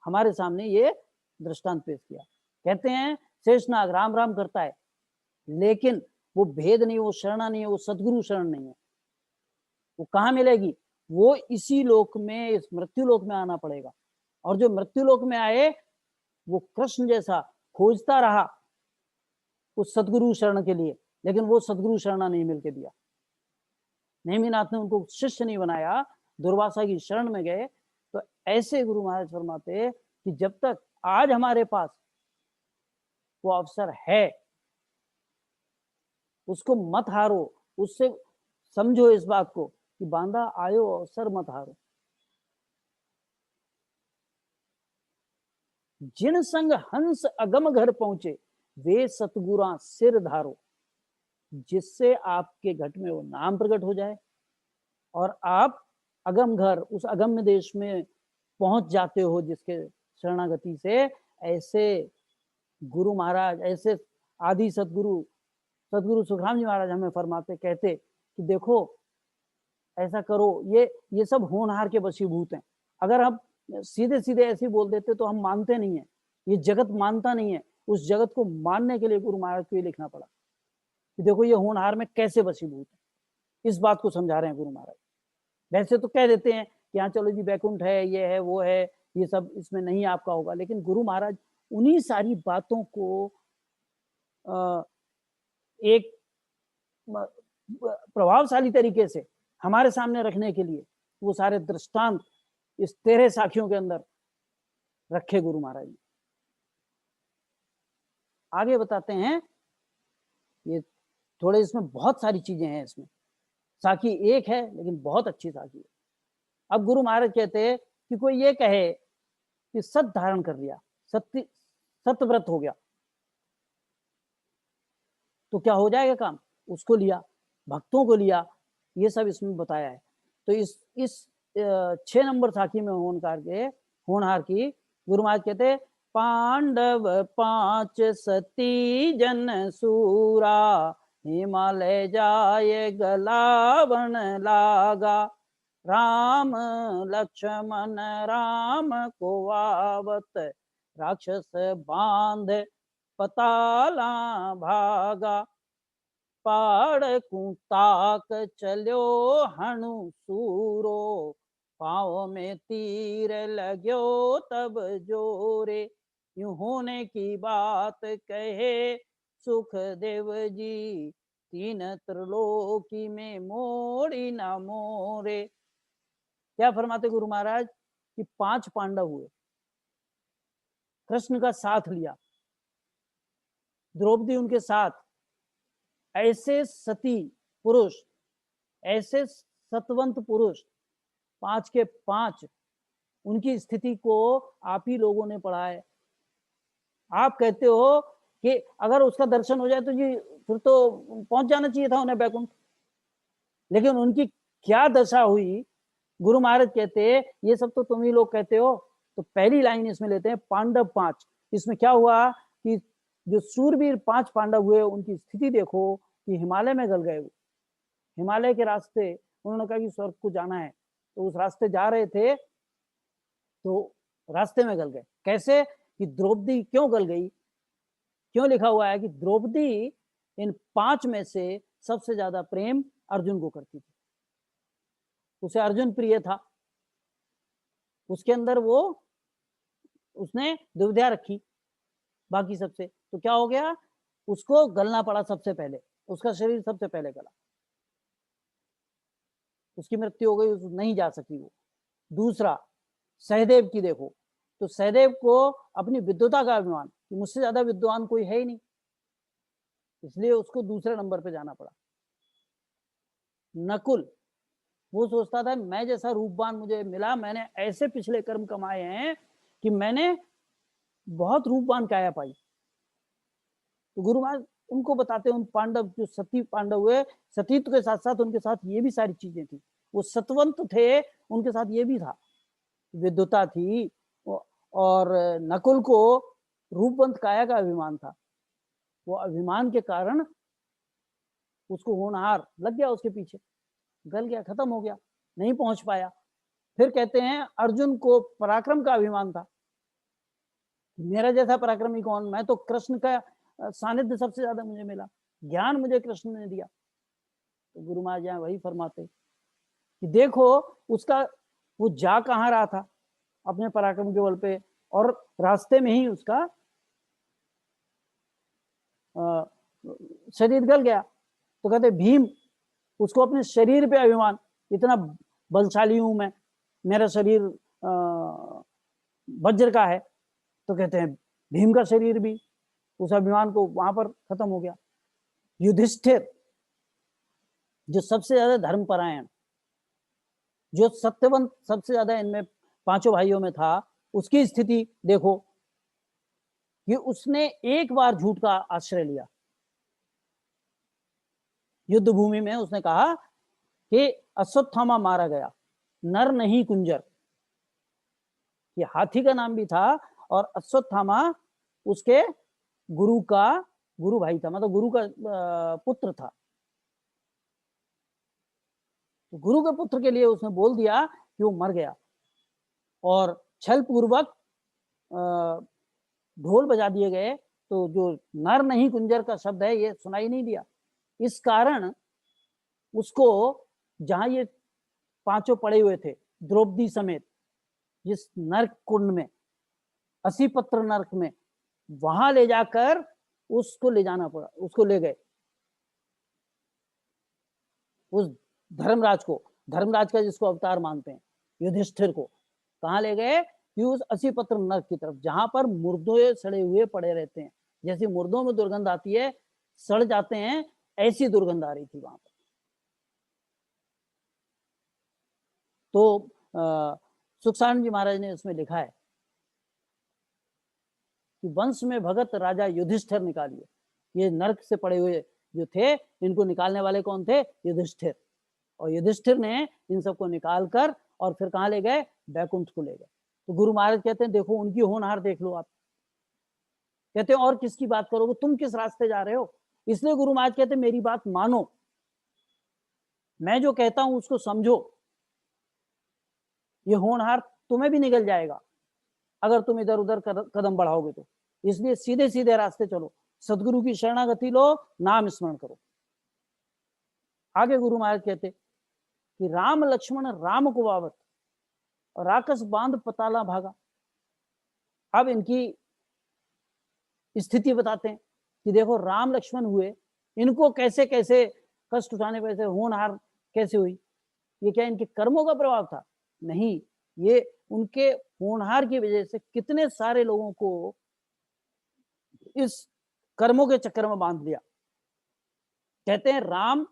Speaker 1: हमारे सामने ये दृष्टांत पेश किया। कहते हैं शेषनाग राम राम करता है, लेकिन वो भेद नहीं, वो शरणा नहीं है, वो सदगुरु शरण नहीं है। वो कहाँ मिलेगी? वो इसी लोक में, इस मृत्यु लोक में आना पड़ेगा। और जो मृत्यु लोक में आए वो कृष्ण जैसा खोजता रहा उस सदगुरु शरण के लिए, लेकिन वो सदगुरु शरणा नहीं मिलके दिया। नेमिनाथ ने उनको शिष्य नहीं बनाया, दुर्वासा की शरण में गए। तो ऐसे गुरु महाराज फरमाते कि जब तक आज हमारे पास वो अवसर है उसको मत हारो, उससे समझो इस बात को कि बांधा आयो अवसर मत हारो। जिन संग हंस अगम घर पहुंचे, वे सतगुरा सिर धारो। जिससे आपके घट में वो नाम प्रकट हो जाए और आप अगम घर, उस अगम्य देश में पहुंच जाते हो जिसके शरणागति से। ऐसे गुरु महाराज, ऐसे आदि सतगुरु सतगुरु सुखराम जी महाराज हमें फरमाते, कहते कि देखो ऐसा करो, ये सब होनहार के वशीभूत हैं। अगर हम सीधे सीधे ऐसे बोल देते तो हम मानते नहीं है, ये जगत मानता नहीं है। उस जगत को मानने के लिए गुरु महाराज को ये लिखना पड़ा कि देखो ये होनहार में कैसे वशीभूत है। इस बात को समझा रहे हैं गुरु महाराज। वैसे तो कह देते हैं कि हाँ चलो जी बैकुंठ है, ये है, वो है, ये सब इसमें नहीं आपका होगा, लेकिन गुरु महाराज उन्हीं सारी बातों को एक प्रभावशाली तरीके से हमारे सामने रखने के लिए वो सारे दृष्टांत इस 13 साखियों के अंदर रखे गुरु महाराज ने। आगे बताते हैं, ये थोड़े इसमें बहुत सारी चीजें हैं। इसमें साखी एक है लेकिन बहुत अच्छी साखी है। अब गुरु महाराज कहते हैं कि कोई ये कहे कि सत धारण कर लिया, सतव्रत हो गया, तो क्या हो जाएगा काम? उसको लिया, भक्तों को लिया, ये सब इसमें बताया है। तो इस 6 नंबर साखी में होनहार की गुरु महाराज कहते, पांडव 5 सती जन सूरा, हिमालय जाए गलावन लागा, राम लक्ष्मण राम को आवत, राक्षस बांध पताला भागा, पाड़ कुताक चलो हनु सूरो, पाँव में तीर लग्यो तब जोरे। यूं होने की बात कहे सुखदेव जी, 3 त्रिलोकी में मोड़ी ना मोरे। क्या फरमाते गुरु महाराज कि 5 पांडव हुए, कृष्ण का साथ लिया, द्रौपदी उनके साथ। ऐसे सती पुरुष, ऐसे सतवंत पुरुष 5 के 5, उनकी स्थिति को आप ही लोगों ने पढ़ा है। आप कहते हो कि अगर उसका दर्शन हो जाए तो जी फिर तो पहुंच जाना चाहिए था उन्हें बैकुंठ, लेकिन उनकी क्या दशा हुई। गुरु महाराज कहते ये सब तो तुम ही लोग कहते हो। तो पहली लाइन इसमें लेते हैं, पांडव 5। इसमें क्या हुआ कि जो सूरवीर 5 पांडव हुए, उनकी स्थिति देखो कि हिमालय में गल गए। वो हिमालय के रास्ते, उन्होंने कहा कि स्वर्ग को जाना है, तो उस रास्ते जा रहे थे तो रास्ते में गल गए। कैसे कि द्रौपदी क्यों गल गई? क्यों लिखा हुआ है कि द्रौपदी इन 5 में से सबसे ज्यादा प्रेम अर्जुन को करती थी, उसे अर्जुन प्रिय था, उसके अंदर वो उसने दुविधा रखी बाकी सबसे। तो क्या हो गया, उसको गलना पड़ा सबसे पहले, उसका शरीर सबसे पहले गला, उसकी मृत्यु हो गई, नहीं जा सकी वो। दूसरा सहदेव की देखो, तो सहदेव को अपनी विद्वता का अभिमान कि मुझसे ज्यादा विद्वान कोई है ही नहीं, इसलिए उसको दूसरे नंबर पे जाना पड़ा। नकुल, वो सोचता था मैं जैसा रूपवान मुझे मिला, मैंने ऐसे पिछले कर्म कमाए हैं कि मैंने बहुत रूपवान काया पाई। तो गुरु महाराज उनको बताते हैं, उन पांडव जो सती पांडव हुए, सतीत्व के साथ साथ उनके साथ ये भी सारी चीजें थी। वो सतवंत थे, उनके साथ ये भी था, विद्वता थी, और नकुल को रूपवंत काया का अभिमान था। वो अभिमान के कारण उसको होनहार लग गया, उसके पीछे गल गया, खत्म हो गया, नहीं पहुंच पाया। फिर कहते हैं अर्जुन को पराक्रम का अभिमान था, मेरा जैसा पराक्रमी कौन, मैं तो कृष्ण का सानिध्य सबसे ज्यादा मुझे मिला, ज्ञान मुझे कृष्ण ने दिया। तो गुरु महाराज यहाँ वही फरमाते कि देखो उसका वो जा कहाँ रहा था अपने पराक्रम के बल पे, और रास्ते में ही उसका शरीर गल गया। तो कहते भीम, उसको अपने शरीर पे अभिमान, इतना बलशाली हूं मैं, मेरा शरीर वज्र का है। तो कहते हैं भीम का शरीर भी उस अभिमान को वहां पर खत्म हो गया। युधिष्ठिर, जो सबसे ज्यादा धर्मपरायण, जो सत्यवंत सबसे ज्यादा इनमें 5 भाइयों में था, उसकी स्थिति देखो कि उसने एक बार झूठ का आश्रय लिया। युद्ध भूमि में उसने कहा कि अश्वत्थामा मारा गया, नर नहीं कुंजर। ये हाथी का नाम भी था और अश्वत्थामा उसके गुरु भाई था, मतलब गुरु का पुत्र था। तो गुरु के पुत्र के लिए उसने बोल दिया कि वो मर गया और छल पूर्वक ढोल बजा दिए गए। तो जो नर नहीं कुंजर का शब्द है ये सुनाई नहीं दिया। इस कारण उसको जहां ये पांचों पड़े हुए थे द्रौपदी समेत जिस नरक कुंड में, 80 पत्र नरक में, वहां ले जाकर उसको ले जाना पड़ा। उसको ले गए उस धर्मराज को, धर्मराज का जिसको अवतार मानते हैं, युधिष्ठिर को कहाँ ले गए कि उस 80 पत्र नरक की तरफ, जहां पर मुर्दे सड़े हुए पड़े रहते हैं। जैसे मुर्दों में दुर्गंध आती है, सड़ जाते हैं, ऐसी दुर्गंध आ रही थी वहां पर। तो सुखसानंद जी महाराज ने उसमें लिखा है कि वंश में भगत राजा युधिष्ठिर निकालिए। ये नरक से पड़े हुए जो थे, इनको निकालने वाले कौन थे? युधिष्ठिर। और युधिष्ठिर ने इन सबको निकाल कर और फिर कहाँ ले गए? बैकुंठ को ले गए। तो गुरु महाराज कहते हैं देखो उनकी होनहार देख लो आप। कहते हैं और किसकी बात करोगे, तुम किस रास्ते जा रहे हो? इसलिए गुरु महाराज कहते हैं मेरी बात मानो, मैं जो कहता हूं उसको समझो। ये होनहार तुम्हें भी निकल जाएगा अगर तुम इधर उधर कदम बढ़ाओगे तो। इसलिए सीधे सीधे रास्ते चलो, सदगुरु की शरणागति लो, नाम स्मरण करो। आगे गुरु महाराज कहते कि राम लक्ष्मण राम को वावत और राकस बांध पताला भागा। अब इनकी स्थिति बताते हैं कि देखो राम लक्ष्मण हुए, इनको कैसे कैसे कष्ट उठाने पे होनहार कैसे हुई। ये क्या इनके कर्मों का प्रभाव था? नहीं, ये उनके होनहार की वजह से कितने सारे लोगों को इस कर्मों के चक्कर में बांध दिया। कहते हैं राम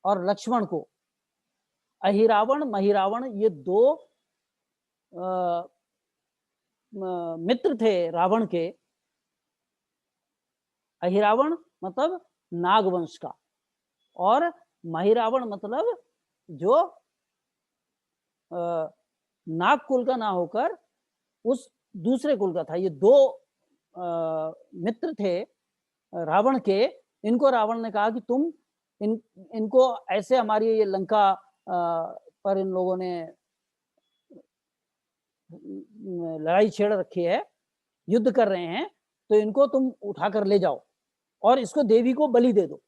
Speaker 1: और लक्ष्मण को अहिरावण महिरावण ये दो मित्र थे रावण के। अहिरावण मतलब नागवंश का और महिरावण मतलब जो नाग कुल का ना होकर उस दूसरे कुल का था। ये दो मित्र थे रावण के। इनको रावण ने कहा कि तुम इनको ऐसे हमारी ये लंका पर इन लोगों ने लड़ाई छेड़ रखी है, युद्ध कर रहे हैं, तो इनको तुम उठाकर ले जाओ और इसको देवी को बलि दे दो।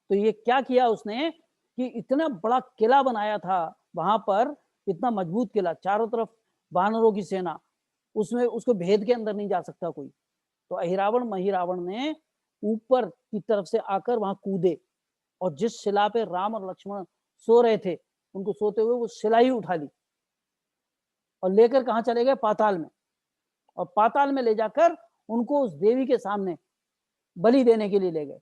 Speaker 1: तो ये क्या किया उसने कि इतना बड़ा किला बनाया था वहां पर, इतना मजबूत किला, चारों तरफ वानरों की सेना, उसमें उसको भेद के अंदर नहीं जा सकता कोई। तो अहिरावण महिरावण ने ऊपर की तरफ से आकर वहां कूदे और जिस शिला पे राम और लक्ष्मण सो रहे थे उनको सोते हुए वो शिला ही उठा ली और लेकर कहां चले गए? पाताल में। और पाताल में ले जाकर उनको उस देवी के सामने बलि देने के लिए ले गए।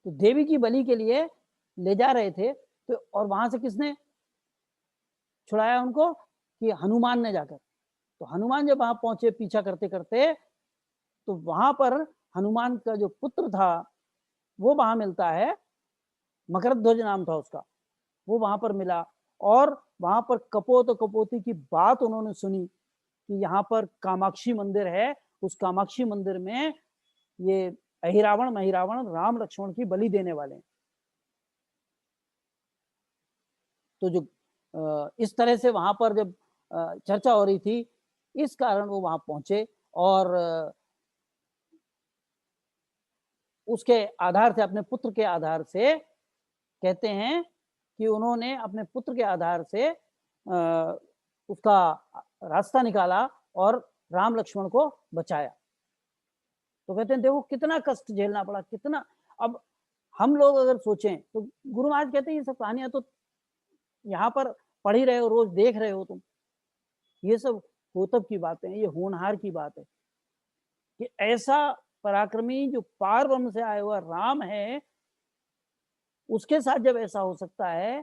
Speaker 1: तो देवी की बलि के लिए ले जा रहे थे तो और वहां से किसने छुड़ाया उनको? कि हनुमान ने जाकर। तो हनुमान जब वहां पहुंचे पीछा करते करते, तो वहां पर हनुमान का जो पुत्र था वो वहां मिलता है, मकरध्वज नाम था उसका, वो वहां पर मिला। और वहां पर कपोत और कपोती की बात उन्होंने सुनी कि यहाँ पर कामाक्षी मंदिर है, उस कामाक्षी मंदिर में ये अहिरावण महिरावण राम लक्ष्मण की बलि देने वाले हैं। तो जो इस तरह से वहां पर जब चर्चा हो रही थी, इस कारण वो वहां पहुंचे और उसके आधार से, अपने पुत्र के आधार से कहते हैं कि उन्होंने अपने पुत्र के आधार से उसका रास्ता निकाला और राम लक्ष्मण को बचाया। तो कहते हैं देखो कितना कष्ट झेलना पड़ा, कितना। अब हम लोग अगर सोचें तो गुरु महाराज कहते हैं ये सब कहानियां तो यहाँ पर पढ़ ही रहे हो, रोज देख रहे हो तुम, ये सब कौतब की बातें हैं, ये होनहार की बात है कि ऐसा पराक्रमी जो पार ब्रह्म से आया हुआ राम है, उसके साथ जब ऐसा हो सकता है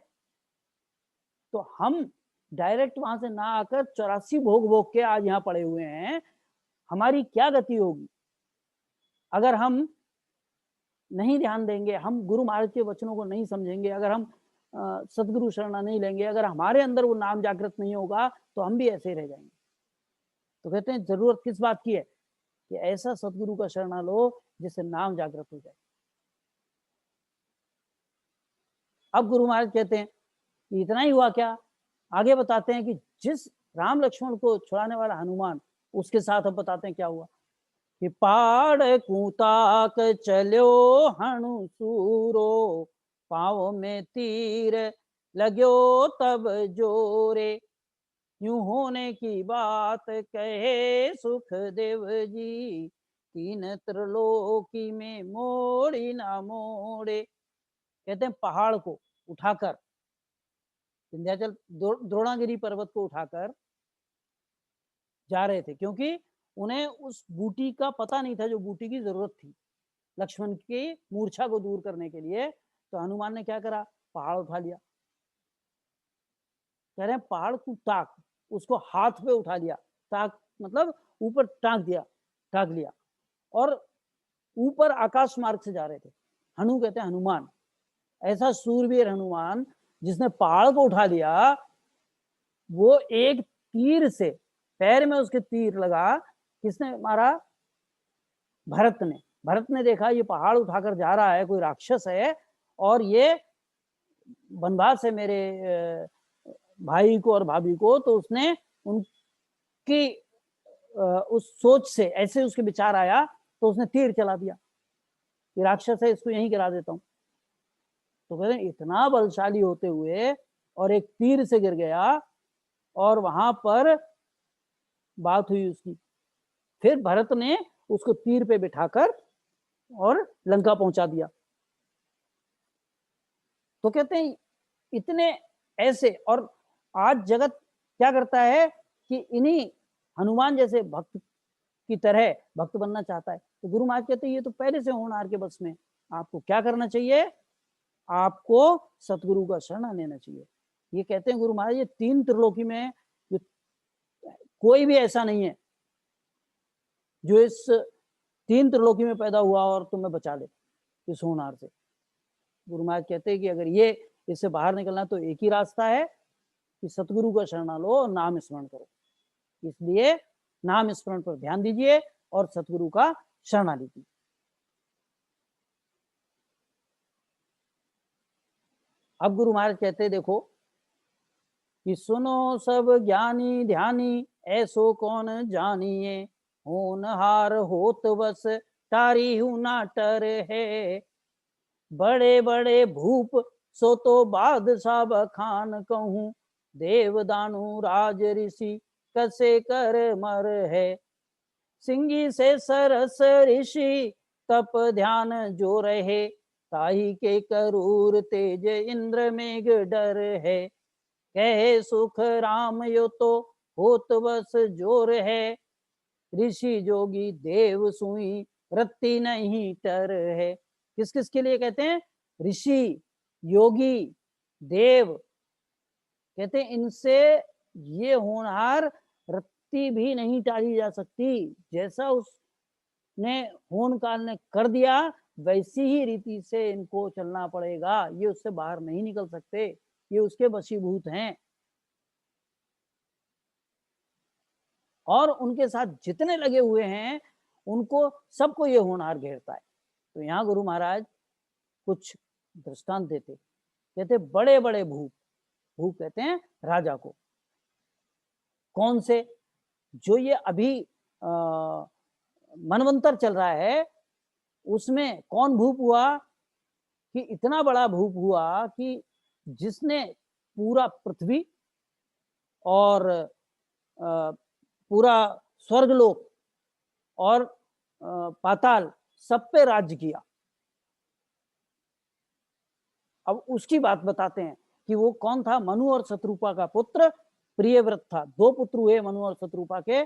Speaker 1: तो हम डायरेक्ट वहां से ना आकर 84 भोग भोग के आज यहाँ पड़े हुए हैं, हमारी क्या गति होगी अगर हम नहीं ध्यान देंगे, हम गुरु महाराज के वचनों को नहीं समझेंगे, अगर हम सदगुरु शरणा नहीं लेंगे, अगर हमारे अंदर वो नाम जागृत नहीं होगा तो हम भी ऐसे ही रह जाएंगे। तो कहते हैं जरूरत किस बात की है कि ऐसा सदगुरु का शरणा लो जिससे नाम जागृत हो जाए। अब गुरु महाराज कहते हैं कि इतना ही हुआ क्या, आगे बताते हैं कि जिस राम लक्ष्मण को छुड़ाने वाला हनुमान, उसके साथ अब बताते हैं क्या हुआ कि पहाड़ कूताक चलो हनु सूरो, पाँव में तीर लगो तब जोरे, यूं होने की बात कहे सुखदेव जी, तीन त्रिलोकी में मोड़ी ना मोड़े। कहते हैं पहाड़ को उठाकर, विंध्याचल द्रोणागिरी पर्वत को उठाकर जा रहे थे, क्योंकि उन्हें उस बूटी का पता नहीं था जो बूटी की जरूरत थी लक्ष्मण की मूर्छा को दूर करने के लिए। तो हनुमान ने क्या करा, पहाड़ उठा लिया। कह रहे हैं पहाड़ को टाक, उसको हाथ पे उठा लिया, टाक मतलब ऊपर टांग दिया, टाक लिया, और ऊपर आकाश मार्ग से जा रहे थे। हनु कहते हैं हनुमान, ऐसा सूरवीर हनुमान जिसने पहाड़ को उठा लिया। वो एक तीर से, पैर में उसके तीर लगा, किसने मारा, भरत ने। भरत ने देखा ये पहाड़ उठाकर जा रहा है, कोई राक्षस है, और ये वनवास है मेरे भाई को और भाभी को। तो उसने उनकी उस सोच से ऐसे उसके विचार आया, तो उसने तीर चला दिया, ये राक्षस है, इसको यहीं गिरा देता हूं। तो कहते हैं इतना बलशाली होते हुए और एक तीर से गिर गया, और वहां पर बात हुई उसकी। फिर भरत ने उसको तीर पे बिठाकर और लंका पहुंचा दिया। तो कहते हैं इतने ऐसे, और आज जगत क्या करता है कि इन्हीं हनुमान जैसे भक्त की तरह भक्त बनना चाहता है। तो गुरु महाराज कहते हैं ये तो पहले से होनहार के बस में। आपको क्या करना चाहिए, आपको सतगुरु का शरण लेना चाहिए। ये कहते हैं गुरु महाराज, ये तीन त्रिलोकी में कोई भी ऐसा नहीं है जो इस तीन त्रिलोकी में पैदा हुआ और तुम्हें बचा ले इस होनहार से। गुरु महाराज कहते हैं कि अगर ये इससे बाहर निकलना तो एक ही रास्ता है कि सतगुरु का शरण लो और नाम स्मरण करो। इसलिए नाम स्मरण पर ध्यान दीजिए और सतगुरु का शरणा लीजिए। अब गुरु महाराज कहते देखो कि सुनो सब ज्ञानी ध्यानी, ऐसो कौन जानिए, होनहार होत बस तारी हूं ना टर है, बड़े बड़े भूप सो तो बादशाह बखान कहूं, देव दानु राज ऋषि कसे कर मर है, सिंगी से सरस ऋषि तप ध्यान जो रहे, ताही के करूर तेज इंद्र मेघ डर है, कहे सुख राम यो तो होत बस जोर है, ऋषि जोगी देव सुई रत्ती नहीं टर है। किस किस के लिए कहते हैं, ऋषि योगी देव, कहते हैं इनसे ये होनहार रत्ती भी नहीं टाली जा सकती। जैसा उसने होन काल ने कर दिया वैसी ही रीति से इनको चलना पड़ेगा, ये उससे बाहर नहीं निकल सकते, ये उसके वशीभूत हैं। और उनके साथ जितने लगे हुए हैं उनको सबको ये होनहार घेरता है। तो यहाँ गुरु महाराज कुछ दृष्टांत देते, कहते बड़े बड़े भूप, भूप कहते हैं राजा को। कौन से, जो ये अभी मनवंतर चल रहा है उसमें कौन भूप हुआ कि इतना बड़ा भूप हुआ कि जिसने पूरा पृथ्वी और पूरा स्वर्गलोक और पाताल सब पे राज्य किया। अब उसकी बात बताते हैं कि वो कौन था। मनु और शत्रुपा का पुत्र प्रियव्रत था। दो पुत्र हुए मनु और शत्रुपा के,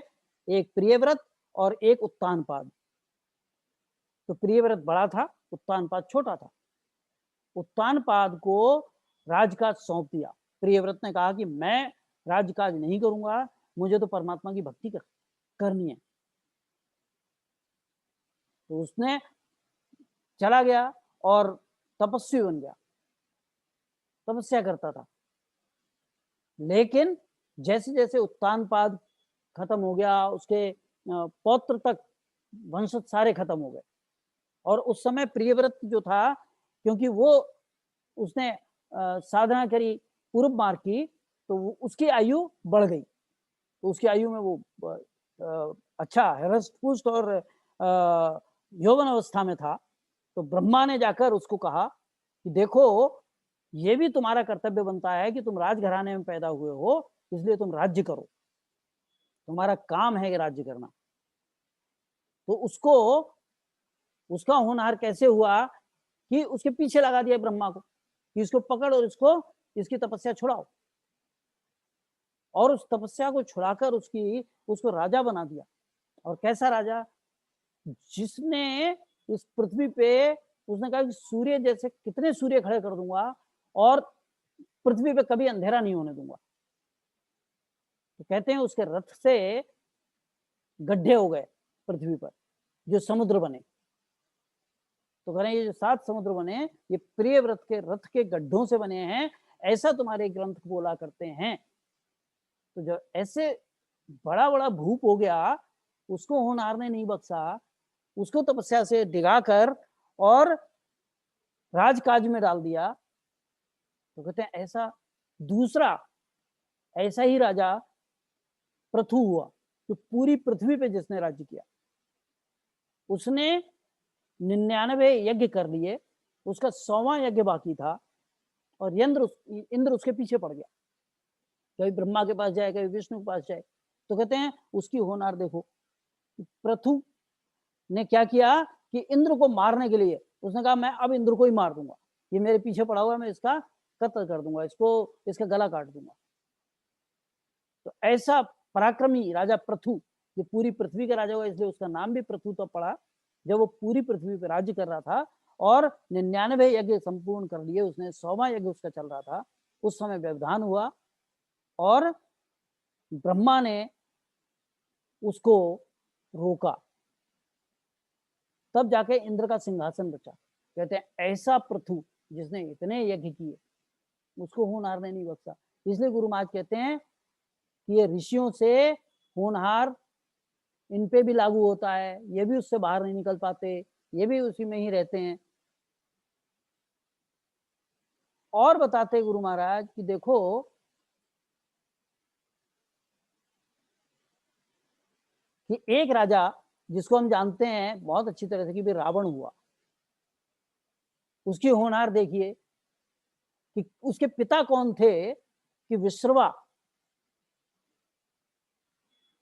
Speaker 1: एक प्रियव्रत और एक उत्तानपाद। तो प्रियव्रत बड़ा था, उत्तानपाद छोटा था। उत्तानपाद को राजकाज सौंप दिया। प्रियव्रत ने कहा कि मैं राजकाज नहीं करूंगा, मुझे तो परमात्मा की भक्ति करनी है। तो उसने चला गया और तपस्वी बन गया, तपस्या करता था। लेकिन जैसे जैसे उत्तानपाद खत्म हो गया, उसके पौत्र तक वंशज सारे खत्म हो गए। और उस समय प्रियव्रत जो था, क्योंकि वो उसने साधना करी, पूर्व मार्ग की, तो उसकी आयु बढ़ गई। तो उसकी आयु में वो अच्छा हृष्ट पुष्ट और यौवन अवस्था में था। तो ब्रह्मा ने जाकर उसको कहा कि देखो, ये भी तुम्हारा कर्तव्य बनता है कि तुम राजघराने में पैदा हुए हो, इसलिए तुम राज्य करो, तुम्हारा काम है कि राज्य करना। तो उसको उसका होनहार कैसे हुआ कि उसके पीछे लगा दिया ब्रह्मा को कि इसको पकड़ और इसकी तपस्या छुड़ाओ। और उस तपस्या को छुड़ाकर उसको राजा बना दिया। और कैसा राजा? जिसने इस पृथ्वी पे उसने कहा कि सूर्य जैसे कितने सूर्य खड़े कर दूंगा और पृथ्वी पे कभी अंधेरा नहीं होने दूंगा। तो कहते हैं उसके रथ से गड्ढे हो गए पृथ्वी पर, जो समुद्र बने। तो कह रहे हैं ये जो 7 समुद्र बने, ये प्रियव्रत के रथ के गड्ढों से बने हैं, ऐसा तुम्हारे ग्रंथ बोला करते हैं। तो जो ऐसे बड़ा बड़ा भूप हो गया, उसको होनहार ने नहीं बख्शा, उसको तपस्या से डिगाकर और राजकाज में डाल दिया। तो कहते हैं ऐसा दूसरा ऐसा ही राजा पृथु हुआ, जो पूरी पृथ्वी पे जिसने राज्य किया। उसने 99 यज्ञ कर लिए, उसका 100वां यज्ञ बाकी था, और इंद्र उसके पीछे पड़ गया। कभी ब्रह्मा के पास जाए, कभी विष्णु के पास जाए। तो कहते हैं उसकी होनहार देखो। पृथु ने क्या किया कि इंद्र को मारने के लिए उसने कहा मैं अब इंद्र को ही मार दूंगा, ये मेरे पीछे पड़ा हुआ है, मैं इसका कत्ल कर दूंगा, इसका गला काट दूंगा। तो ऐसा पराक्रमी राजा पृथु, जो पूरी पृथ्वी का राजा हुआ, इसलिए उसका नाम भी पृथु तो पड़ा, जब वो पूरी पृथ्वी पर राज्य कर रहा था और 99 यज्ञ संपूर्ण कर लिए उसने, 100वां यज्ञ उसका चल रहा था। उस समय व्यवधान हुआ और ब्रह्मा ने उसको रोका, तब जाके इंद्र का सिंहासन बचा। कहते हैं ऐसा पृथु जिसने इतने यज्ञ किए, उसको होनहार ने नहीं बख्शा। इसलिए गुरु महाराज कहते हैं कि ये ऋषियों से होनहार इन पे भी लागू होता है, ये भी उससे बाहर नहीं निकल पाते, ये भी उसी में ही रहते हैं। और बताते गुरु महाराज कि देखो, कि एक राजा जिसको हम जानते हैं बहुत अच्छी तरह से कि भी रावण हुआ, उसकी होनहार देखिए कि उसके पिता कौन थे, कि विश्रवा,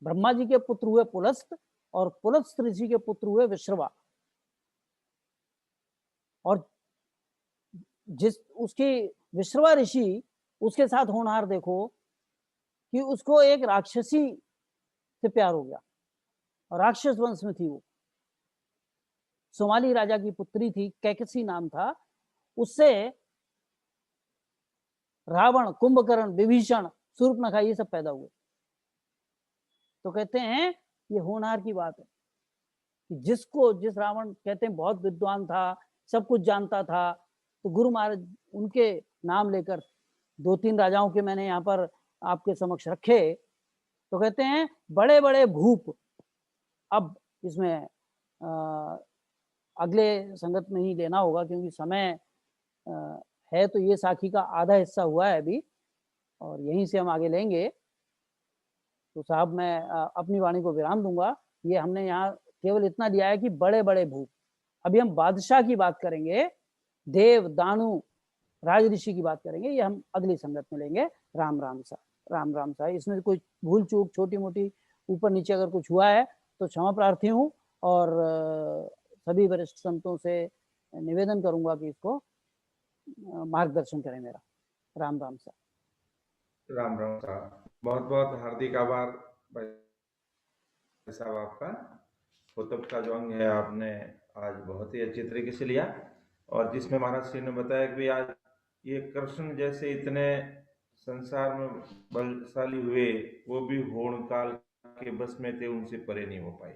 Speaker 1: ब्रह्मा जी के पुत्र हुए पुलस्त, और पुलस्त ऋषि के पुत्र हुए विश्रवा। और जिस उसकी विश्रवा ऋषि, उसके साथ होनहार देखो कि उसको एक राक्षसी से प्यार हो गया, और राक्षस वंश में थी वो, सोमाली राजा की पुत्री थी, कैकसी नाम था। उससे रावण, कुंभकर्ण, विभीषण, शूर्पणखा ये सब पैदा हुए। तो कहते हैं ये होनहार की बात है कि जिस रावण कहते हैं बहुत विद्वान था, सब कुछ जानता था, तो गुरु महाराज उनके नाम लेकर 2-3 राजाओं के मैंने यहाँ पर आपके समक्ष रखे। तो कहते हैं बड़े बड़े भूप, अब इसमें अगले संगत में ही लेना होगा, क्योंकि समय है, तो ये साखी का आधा हिस्सा हुआ है अभी, और यहीं से हम आगे लेंगे। तो साहब मैं अपनी वाणी को विराम दूंगा। ये हमने यहाँ केवल इतना दिया है कि बड़े बड़े भूप। अभी हम बादशाह की बात करेंगे, देव दानु राज ऋषि की बात करेंगे, ये हम अगली संगत में लेंगे। राम राम सा, राम राम सा। इसमें कोई भूल चूक छोटी मोटी ऊपर नीचे अगर कुछ हुआ है तो क्षमा प्रार्थी हूँ, और सभी वरिष्ठ संतों से निवेदन करूंगा कि इसको मार्गदर्शन करें मेरा। राम राम सा।
Speaker 2: राम राम साहब, बहुत बहुत हार्दिक आभार भाई साहब आपका। कुतुब का जो अंग है आपने आज बहुत ही अच्छी तरीके से लिया, और जिसमें महाराज श्री ने बताया कि आज ये कृष्ण जैसे इतने संसार में बलशाली हुए, वो भी होण काल के बस में थे, उनसे परे नहीं हो पाए।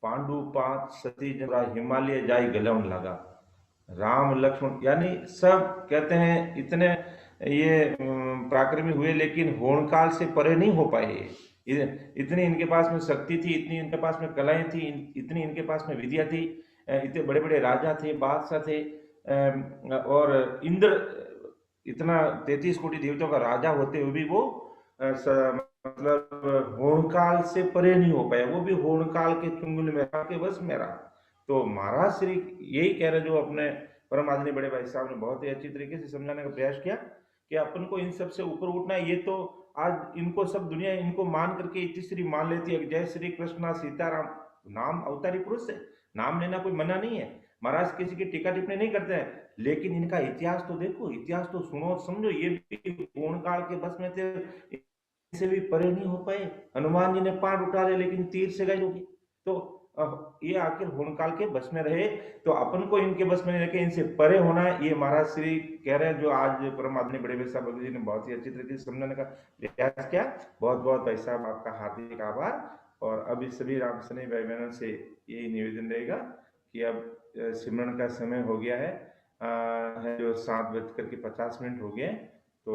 Speaker 2: पांडु पांच सती जरा हिमालय जाई गलवन लगा। राम लक्ष्मण यानी सब कहते हैं इतने ये पराक्रमी हुए, लेकिन होणकाल से परे नहीं हो पाए। इतनी इनके पास में शक्ति थी, इतनी इनके पास में कलाएं थी, इतनी इनके पास में विद्या थी, इतने बड़े बड़े राजा थे, बादशाह थे, और इंद्र इतना 33 कोटि देवताओं का राजा होते हुए भी वो मतलब होणकाल से परे नहीं हो पाया। वो भी होणकाल के चुंगल में के बस में रहा। तो महाराज श्री यही कह रहे, जो अपने परम आदरणीय बड़े भाई साहब ने बहुत ही अच्छी तरीके से समझाने का प्रयास किया कि अपन को इन सब से ऊपर उठना है। ये तो आज इनको सब दुनिया इनको मान करके इतिश्री मान लेती है, जय श्री कृष्णा सीताराम, नाम अवतारी पुरुष है, नाम लेना कोई मना नहीं है। महाराज किसी की टीका टिप्पणी नहीं करते हैं, लेकिन इनका इतिहास तो देखो, इतिहास तो सुनो समझो। ये भी पूर्ण काल के बस में थे, से भी परे नहीं हो पाए। हनुमान जी ने पांव उठा ले, लेकिन तीर से गए होगी। तो ये आखिर होणकाल के बस में रहे, तो अपन को इनके बस में नहीं रखे, इनसे परे होना है। ये महाराज श्री कह रहे हैं, जो आज परमात्मा बड़े भाई साहब जी ने बहुत ही अच्छी तरीके से समझाने का प्रयास किया। बहुत बहुत भाई साहब आपका हार्दिक आभार। और अभी सभी रामसनी भाई बहनों से यही निवेदन रहेगा कि अब सिमरन का समय हो गया है, जो 7:50 हो गए। तो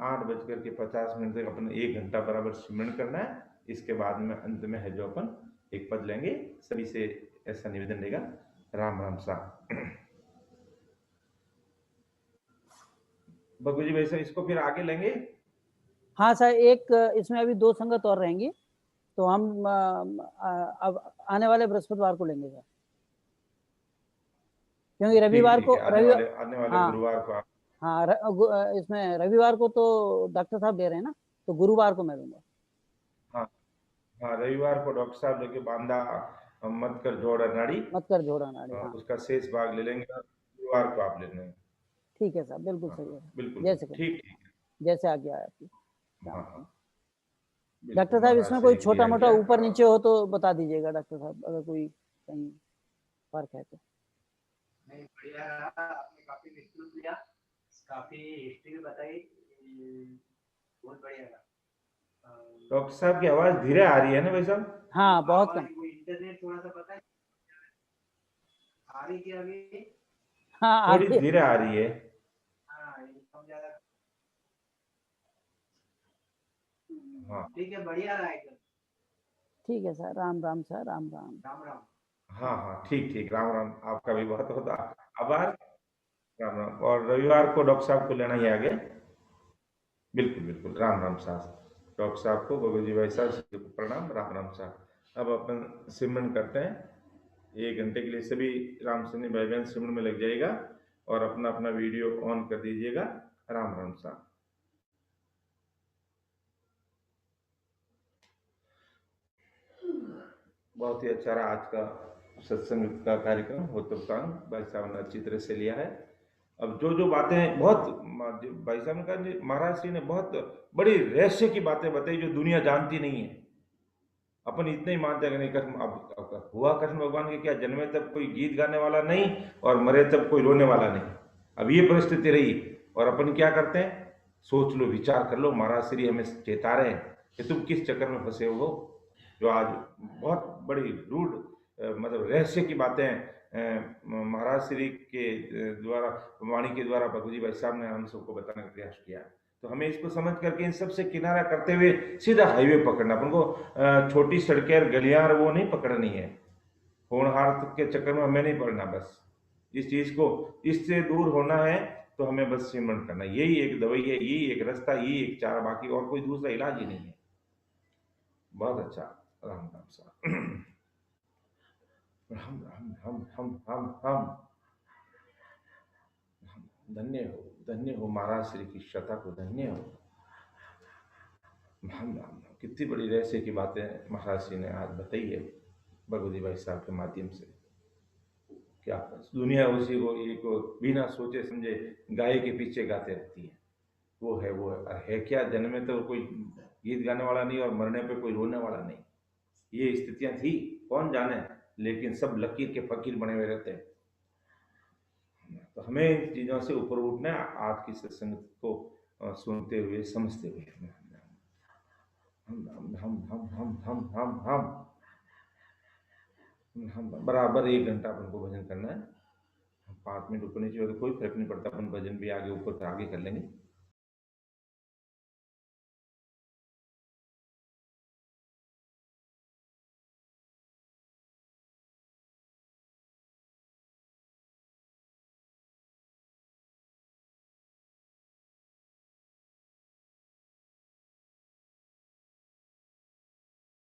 Speaker 2: 8:50 तक अपन 1 घंटा बराबर सिमरन करना है। इसके बाद में अंत में है जो अपन एक पद लेंगे। सभी से ऐसा निवेदन रहेगा। राम राम साहब। बगू जी भाई साहब, इसको फिर आगे लेंगे।
Speaker 1: हाँ सर, एक इसमें अभी 2 संगत और रहेंगी, तो हम अब आने वाले बृहस्पतिवार को लेंगे सर, क्योंकि रविवार को
Speaker 2: आने वाले
Speaker 1: हाँ
Speaker 2: गुरुवार को
Speaker 1: हाँ, इसमें रविवार को तो डॉक्टर साहब दे रहे हैं ना, तो गुरुवार को मैं दूंगा।
Speaker 2: हाँ हाँ, रविवार को डॉक्टर साहब लेके बांधा मत कर जोड़ा नाड़ी,
Speaker 1: मत कर जोड़ा नाड़ी। हाँ
Speaker 2: उसका शेष भाग ले लेंगे, गुरुवार को आप ले लेंगे।
Speaker 1: ठीक है सर, बिल्कुल
Speaker 2: हाँ
Speaker 1: सही है,
Speaker 2: बिल्कुल,
Speaker 1: जैसे
Speaker 2: ठीक ठीक है।
Speaker 1: जैसे आज्ञा है आपकी।
Speaker 2: हाँ हाँ
Speaker 1: डॉक्टर
Speaker 2: बिल्कुल,
Speaker 1: साहब,
Speaker 2: महाराज
Speaker 1: इसमें कोई
Speaker 2: श्री की
Speaker 1: छोटा मोटा
Speaker 2: आज्ञा।
Speaker 1: ऊपर नीचे हो तो बता दीजिएगा डॉक्टर साहब, अगर कोई कहीं फर्क है तो।
Speaker 3: नहीं, बढ़िया रहा, आपने काफी विस्तृत किया, काफी हिस्ट्री बताई, बहुत बढ़िया रहा।
Speaker 2: डॉक्टर साहब की आवाज धीरे आ रही है ना भाई साहब?
Speaker 1: हाँ बहुत कम।
Speaker 3: वो इंटरनेट थोड़ा सा पता है आ रही थी अभी।
Speaker 1: हाँ
Speaker 2: थोड़ी धीरे आ रही है।
Speaker 3: हाँ, कम ज्यादा।
Speaker 2: हाँ
Speaker 3: ठीक है, बढ़िया रहा एकदम।
Speaker 1: ठीक है सर, राम राम सर, राम राम।
Speaker 3: राम राम।
Speaker 2: हाँ हाँ ठीक ठीक, राम राम। आपका भी बहुत बहुत आभार। राम राम। और रविवार को डॉक्टर साहब को लेना ही आगे। बिल्कुल बिल्कुल, राम राम साहब। डॉक्टर साहब को, बगू जी भाई साहब को प्रणाम, राम राम साहब। अब अपन सिमरन करते हैं। 1 घंटे के लिए सभी रामसनी भाई बहन सिमरन में लग जाएगा, और अपना अपना वीडियो ऑन कर दीजिएगा। राम राम साहब। बहुत ही अच्छा रहा आज का सत्संग का कार्यक्रम। होतुकांग भाई साहब ने अच्छी तरह से लिया है। अब जो जो बातें बहुत भाई साहब ने कहा, महाराज श्री ने बहुत बड़ी रहस्य की बातें बताई जो दुनिया जानती नहीं है। अपन इतने ही मानते हैं कि नहीं, कृष्ण अब हुआ कृष्ण भगवान के क्या, जन्मे तब कोई गीत गाने वाला नहीं और मरे तब कोई रोने वाला नहीं। अब ये परिस्थिति रही, और अपन क्या करते हैं, सोच लो, विचार कर लो। महाराज श्री हमें चेता रहे हैं कि तुम किस चक्कर में फंसे हो, जो आज बहुत बड़ी रूढ़ मतलब रहस्य की बातें महाराज श्री के द्वारा, वाणी के द्वारा भगवती भाई साहब ने हम सबको बताने का प्रयास किया। तो हमें इसको समझ करके इन सबसे किनारा करते हुए सीधा हाईवे पकड़ना। अपन को छोटी सड़कें और गलियां वो नहीं पकड़नी है, होनहार के चक्कर में हमें नहीं पड़ना। बस इस चीज को, इससे दूर होना है तो हमें बस सिमरन करना, यही एक दवाई है, यही एक रास्ता, यही एक चारा, बाकी और कोई दूसरा इलाज ही नहीं है। बहुत अच्छा। राम राम साहब। हम हम हम हम हम हम धन्य हो महाराज श्री की शता को, धन्य हो। राम राम। कितनी बड़ी रहस्य की बातें महाराज जी ने आज बताई है भगवती भाई साहब के माध्यम से। क्या दुनिया उसी को एक बिना सोचे समझे गाय के पीछे गाते रहती है। वो है क्या, जन्मे तो कोई गीत गाने वाला नहीं और मरने पे कोई रोने वाला नहीं। ये स्थितियां थी, कौन जाने, लेकिन सब लकीर के फकीर बने हुए रहते हैं। तो हमें इन चीजों से ऊपर उठना है। आज की सत्संग को और सुनते हुए समझते हुए हम हम हम हम हम हम हम हम बराबर 1 घंटा अपन को भजन करना है। 5 मिनट ऊपर नीचे हो तो कोई फर्क नहीं पड़ता, अपन भजन भी आगे ऊपर आगे कर लेंगे।